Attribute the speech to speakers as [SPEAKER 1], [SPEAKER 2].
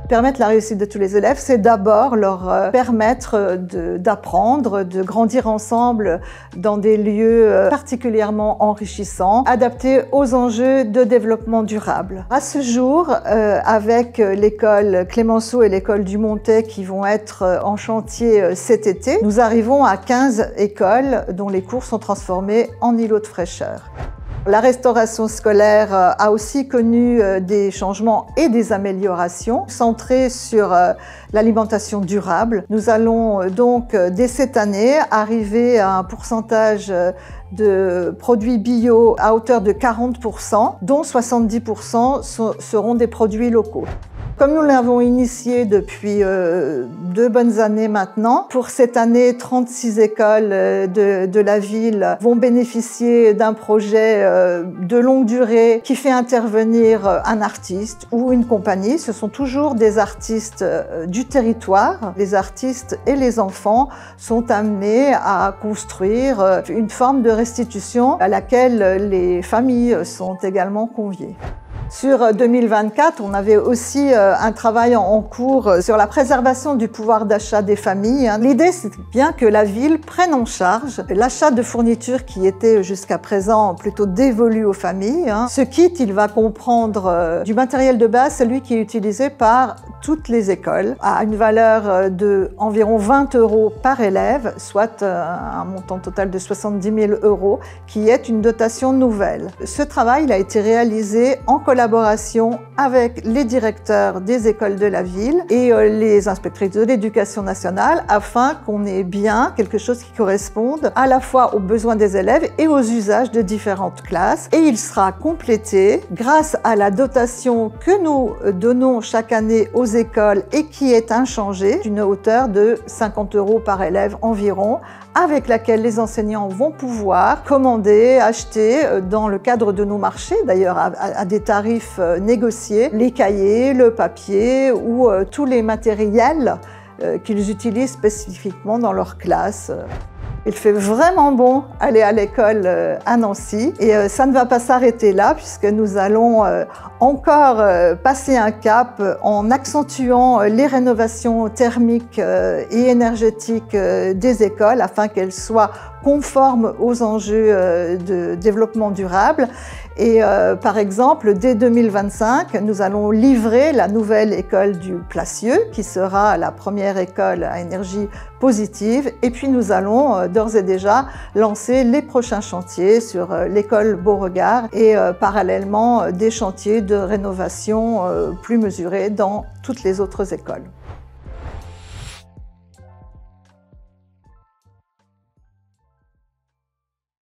[SPEAKER 1] Permettre la réussite de tous les élèves, c'est d'abord leur permettre d'apprendre, de grandir ensemble dans des lieux particulièrement enrichissants, adaptés aux enjeux de développement durable. À ce jour, avec l'école Clémenceau et l'école du Montet qui vont être en chantier cet été, nous arrivons à 15 écoles dont les cours sont transformés en îlots de fraîcheur. La restauration scolaire a aussi connu des changements et des améliorations centrées sur l'alimentation durable. Nous allons donc dès cette année arriver à un pourcentage de produits bio à hauteur de 40%, dont 70% seront des produits locaux. Comme nous l'avons initié depuis 2 bonnes années maintenant, pour cette année, 36 écoles de la ville vont bénéficier d'un projet de longue durée qui fait intervenir un artiste ou une compagnie. Ce sont toujours des artistes du territoire. Les artistes et les enfants sont amenés à construire une forme de restitution à laquelle les familles sont également conviées. Sur 2024, on avait aussi un travail en cours sur la préservation du pouvoir d'achat des familles. L'idée, c'est bien que la ville prenne en charge l'achat de fournitures qui étaient jusqu'à présent plutôt dévolues aux familles. Ce kit, il va comprendre du matériel de base, celui qui est utilisé par toutes les écoles, à une valeur de environ 20 € par élève, soit un montant total de 70 000 €, qui est une dotation nouvelle. Ce travail il a été réalisé en collaboration avec les directeurs des écoles de la ville et les inspectrices de l'éducation nationale afin qu'on ait bien quelque chose qui corresponde à la fois aux besoins des élèves et aux usages de différentes classes. Et il sera complété grâce à la dotation que nous donnons chaque année aux écoles et qui est inchangée d'une hauteur de 50 € par élève environ, avec laquelle les enseignants vont pouvoir commander, acheter dans le cadre de nos marchés, d'ailleurs à des tarifs négociés, les cahiers, le papier ou tous les matériels qu'ils utilisent spécifiquement dans leur classe. Il fait vraiment bon aller à l'école à Nancy et ça ne va pas s'arrêter là puisque nous allons encore passer un cap en accentuant les rénovations thermiques et énergétiques des écoles afin qu'elles soient conformes aux enjeux de développement durable. Et par exemple, dès 2025, nous allons livrer la nouvelle école du Placieux, qui sera la première école à énergie positive. Et puis nous allons d'ores et déjà lancer les prochains chantiers sur l'école Beauregard et parallèlement des chantiers de rénovation plus mesurés dans toutes les autres écoles.